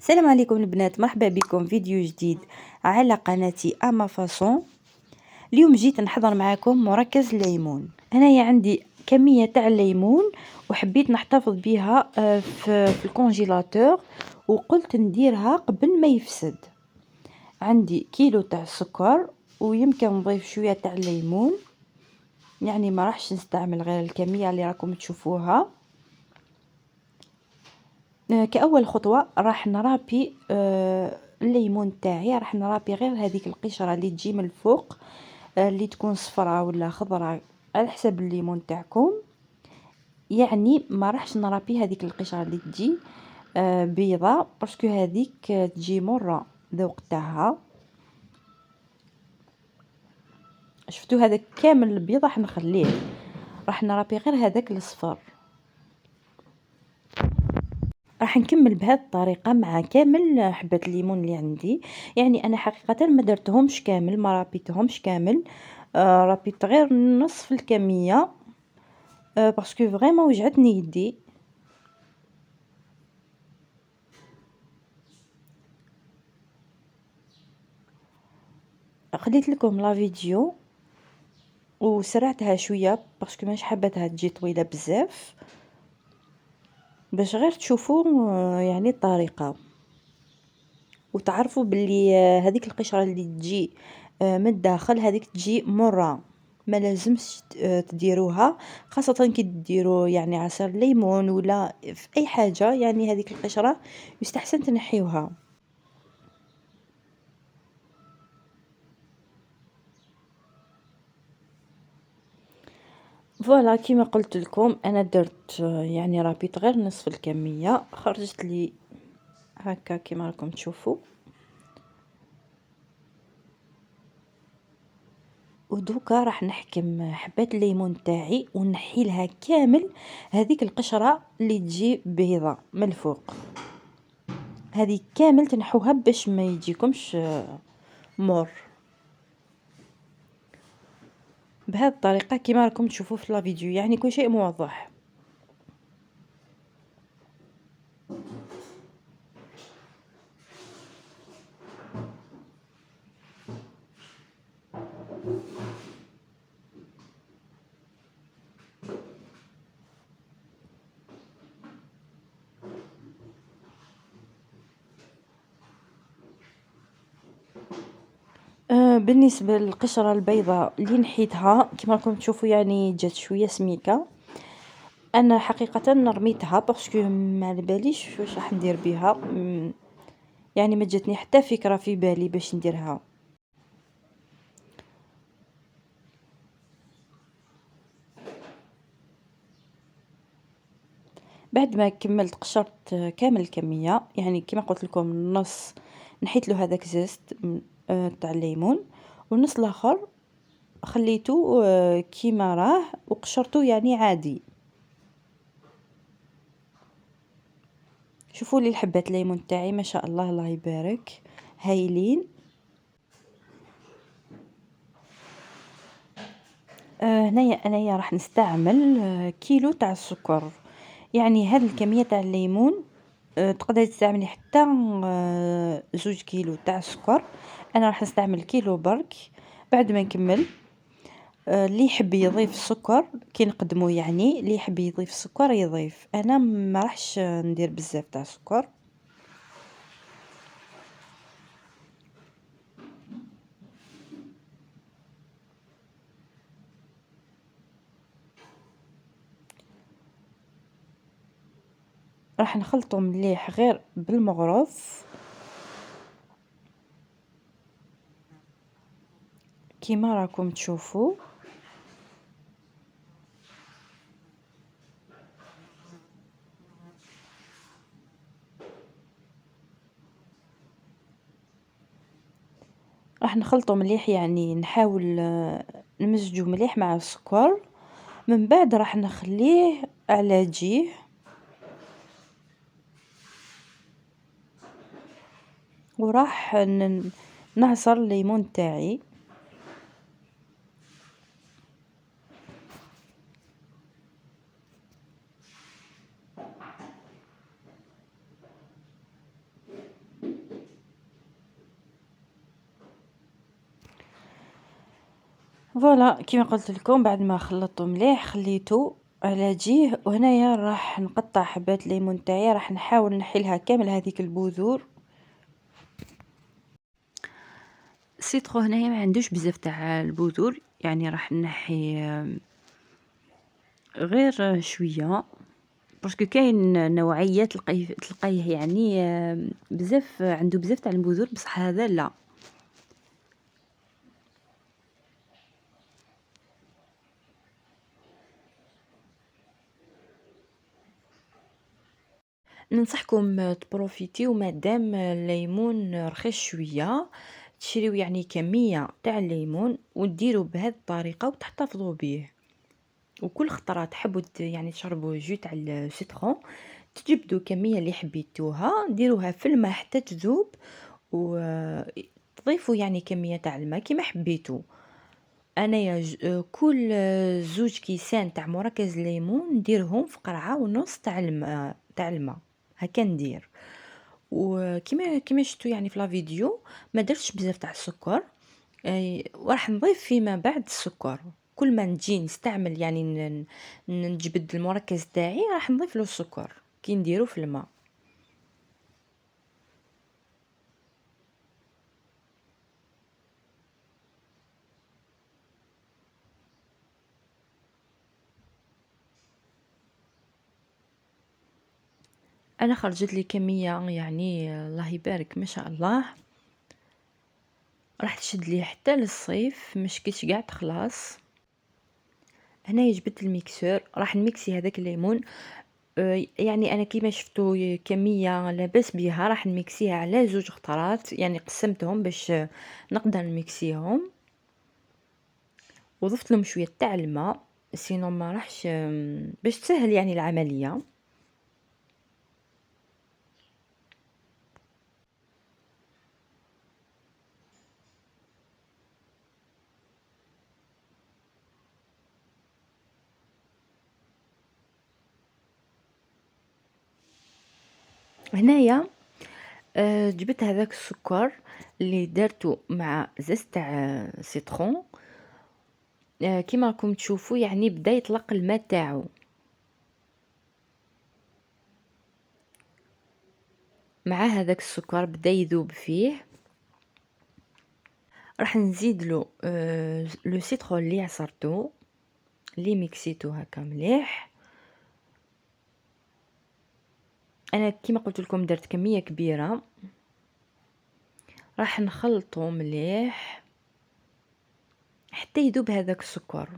السلام عليكم البنات، مرحبا بكم فيديو جديد على قناتي اما فاصون. اليوم جيت نحضر معاكم مركز الليمون. هنايا عندي كميه تاع الليمون وحبيت نحتفظ بها في الكونجيلاتور، وقلت نديرها قبل ما يفسد. عندي كيلو تاع السكر ويمكن نضيف شويه تاع الليمون، يعني ما راحش نستعمل غير الكميه اللي راكم تشوفوها. كأول خطوة راح نرابي الليمون تاعي، راح نرابي غير هذيك القشرة اللي تجي من الفوق، اللي تكون صفراء ولا خضراء على حسب الليمون تاعكم. يعني ما راحش نرابي هذيك القشرة اللي تجي بيضة، باسكو هذيك تجي مرة ذوق تاعها. شفتوا هذا كامل البيض راح نخليه، راح نرابي غير هذاك الصفر. راح نكمل بهذه الطريقة مع كامل حبات الليمون اللي عندي. يعني أنا حقيقة ما درتهمش كامل، ما رابيتهمش كامل، رابيت غير نصف الكمية، باسكو فريمون وجعتني يدي. خليت لكم لا فيديو وسرعتها شوية باسكو مش حبتها تجي طويلة بزاف، باش غير تشوفوا يعني الطريقة وتعرفوا باللي هذيك القشرة اللي تجي من الداخل هذيك تجي مرة، ما لازمش تديروها، خاصة كي تديروا يعني عصير ليمون ولا في اي حاجة. يعني هذيك القشرة يستحسن تنحيوها. فوالا كيما قلت لكم انا درت يعني رابيت غير نصف الكمية، خرجت لي هكا كيما راكم تشوفوا. ودوكا راح نحكم حبات الليمون تاعي ونحي لها كامل هذيك القشرة اللي تجي بيضة من الفوق، هذه كامل تنحوها باش ما يجيكمش مر. بهذه الطريقة كما راكم تشوفوا في لا فيديو، يعني كل شيء موضح. بالنسبة للقشرة البيضاء اللي نحيتها كما راكم تشوفوا يعني جات شوية سميكة، انا حقيقة رميتها باسكو ما على باليش واش راح ندير بها، يعني ما جاتني حتى فكرة في بالي باش نديرها. بعد ما كملت قشرت كامل الكمية، يعني كما قلت لكم النص نحيت له هذاك زيست تاع الليمون، والنص الاخر خليته كيما راه وقشرته يعني عادي. شوفوا لي الحبات الليمون تاعي ما شاء الله الله يبارك هايلين. هنايا انايا راح نستعمل كيلو تاع السكر. يعني هذه الكميه تاع الليمون تقدري تستعملي حتى 2 كيلو تاع السكر. انا راح نستعمل كيلو برك. بعد ما نكمل اللي يحب يضيف السكر كي نقدموا، يعني اللي يحب يضيف السكر يضيف، انا ما راحش ندير بزاف تاع السكر. راح نخلطه مليح غير بالمغرف كيما راكم تشوفوا. راح نخلطه مليح، يعني نحاول نمزجه مليح مع السكر. من بعد راح نخليه على جيه، وراح نعصر الليمون تاعي. فوالا كيما قلت لكم، بعد ما خلطته مليح خليته على جيه، وهنايا راح نقطع حبات الليمون تاعي، راح نحاول نحيلها كامل هذيك البذور. السيترو هنايا ما عندوش بزاف تاع البذور، يعني راح نحي غير شويه، باسكو كاين نوعيه تلقايه يعني بزاف عنده بزاف تاع البذور، بصح هذا لا. ننصحكم تبروفيتيو مادام الليمون رخيص شويه، تشريو يعني كميه تاع الليمون وديروا بهذه الطريقه وتحتفظوا به. وكل خطره تحبوا يعني تشربوا جو تاع السيترون، تجبدوا كميه اللي حبيتوها، ديروها في الماء حتى تذوب، وتضيفوا يعني كميه تاع الماء كيما حبيتوا. انايا كل زوج كيسان تاع مركز الليمون نديرهم في قرعه ونص تاع الماء هكا ندير. وكيما شفتوا يعني في لا فيديو ما درتش بزاف تاع السكر، وراح نضيف فيما بعد السكر. كل ما نجي نستعمل يعني نجبد المركز تاعي راح نضيف له السكر كي نديرو في الماء. انا خرجت لي كميه يعني الله يبارك ما شاء الله، راح تشد لي حتى للصيف، مش كيش قاع تخلص. هنا جبت الميكسور، راح نميكسي هذاك الليمون. يعني انا كيما شفتوا كميه لاباس بها، راح نميكسيها على زوج خطرات، يعني قسمتهم باش نقدر نميكسيهم، وضفت لهم شويه تاع الماء سينو ما راحش، باش تسهل يعني العمليه. هنايا جبت هذاك السكر اللي درته مع زز تاع سيترون، كيما راكم تشوفوا يعني بدا يطلق الماء تاعو. مع هذاك السكر بدا يذوب فيه، راح نزيد له لو سيترون اللي عصرته اللي ميكسيتو هكا مليح. انا كيما قلت لكم درت كميه كبيره، راح نخلطه مليح حتى يذوب هذاك السكر.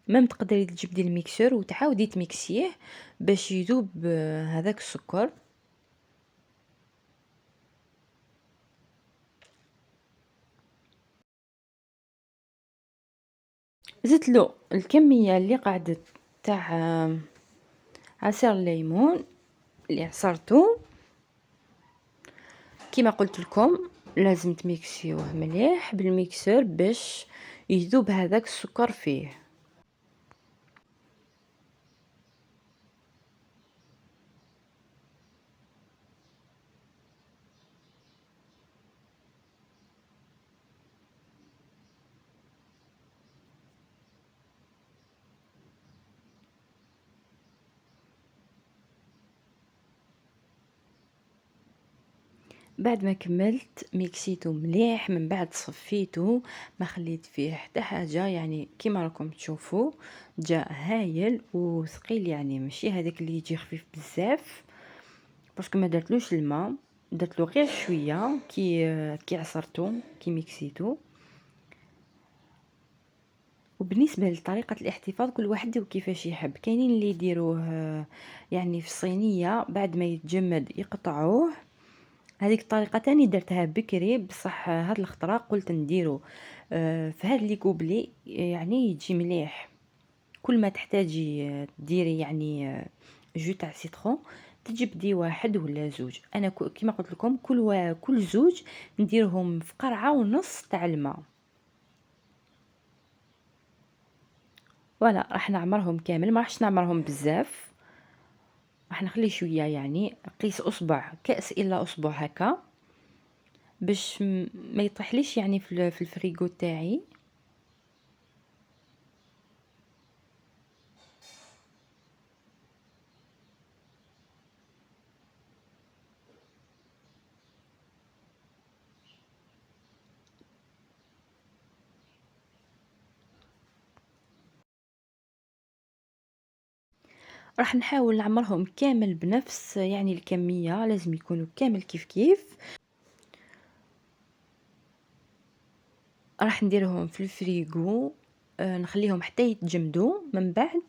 مام تقدري تجبدي الميكسور وتعاودي تميكسيه باش يذوب هذاك السكر. زدت له الكميه اللي قعدت تاع عصير الليمون اللي عصرته. كيما قلت لكم لازم تميكسيوه مليح بالميكسور باش يذوب هذاك السكر فيه. بعد ما كملت ميكسيته مليح، من بعد صفيته، ما خليت فيه حتى حاجه، يعني كيما راكم تشوفوا جاء هايل وثقيل، يعني ماشي هذاك اللي يجي خفيف بزاف، باسكو ما درتلوش الماء، درت له غير شويه كي عصرته كي ميكسيته. وبالنسبه لطريقه الاحتفاظ كل واحد وكيفاش يحب، كاينين اللي يديروه يعني في الصينيه بعد ما يتجمد يقطعوه، هذيك الطريقه تاني درتها بكري، بصح هاد الخطره قلت نديرو في هاد لي كوبلي يعني يجي مليح. كل ما تحتاجي ديري يعني جو تاع سيترون، تجبدي واحد ولا زوج. انا كيما قلت لكم كل زوج نديرهم في قرعه ونص تاع الماء. ولا راح نعمرهم كامل، ما راحش نعمرهم بزاف، راح نخلي شويه، يعني قيس اصبع كاس الا اصبع هكا، باش ما يطيحليش يعني في الفريغو تاعي. راح نحاول نعمرهم كامل بنفس يعني الكمية، لازم يكونوا كامل كيف كيف. راح نديرهم في الفريغو، نخليهم حتى يتجمدوا من بعد.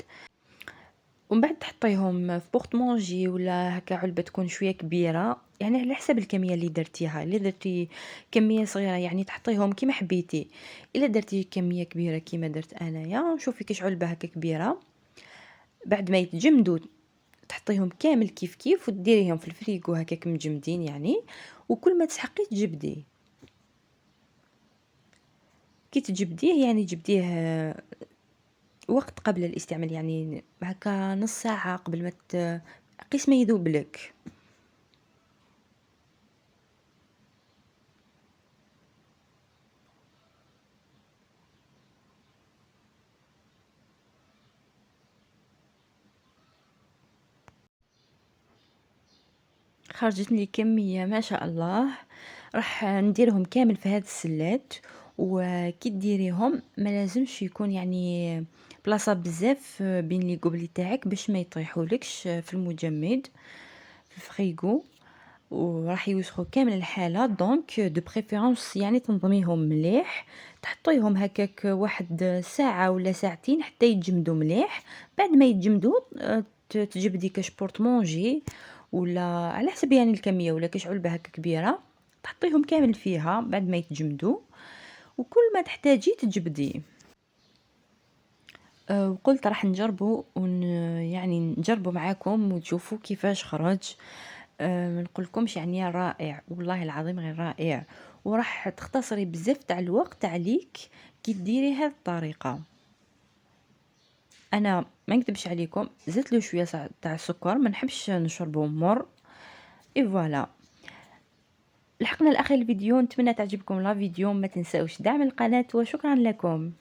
ومن بعد تحطيهم في بورطمونجي ولا هكا علبة تكون شوية كبيرة، يعني على حسب الكمية اللي درتيها. اللي درتي كمية صغيرة يعني تحطيهم كيما حبيتي. الا درتي كمية كبيرة كيما درت انايا، شوفي كيش علبة هكا كبيرة، بعد ما يتجمدوا تحطيهم كامل كيف كيف وديريهم في الفريغو هكاك مجمدين يعني. وكل ما تسحقي تجبديه، كي تجبديه يعني جبديه وقت قبل الاستعمال، يعني هكا نص ساعة قبل ما قيس ما يذوب لك. خرجت لي كمية ما شاء الله. راح نديرهم كامل في هذا السلات. وكي ديريهم ما لازمش يكون يعني بلاصة بزاف بين لي قبلي تاعك باش ما يطيحولكش في المجمد في الفريغو، وراح يوسخوا كامل الحالة. دونك دو بريفيرونس يعني تنظميهم مليح، تحطيهم هكاك واحد ساعة ولا ساعتين حتى يتجمدوا مليح. بعد ما يتجمدوا تجبدي كاش بورطمونجي ولا على حسب يعني الكمية، ولا كاش علبة هكا كبيرة تحطيهم كامل فيها بعد ما يتجمدوا، وكل ما تحتاجي تجبديه. وقلت راح نجربه يعني نجربه معاكم وتشوفوا كيفاش خرج. ما نقولكمش يعني رائع، والله العظيم غير رائع. وراح تختصري بزاف تاع الوقت عليك كي ديري هذه الطريقة. انا ما نكذبش عليكم، زدت له شويه تاع السكر، ما نحبش نشربه مر. اي فوالا. لحقنا لاخر الفيديو، نتمنى تعجبكم لا فيديو. ما تنساوش دعم القناة وشكرا لكم.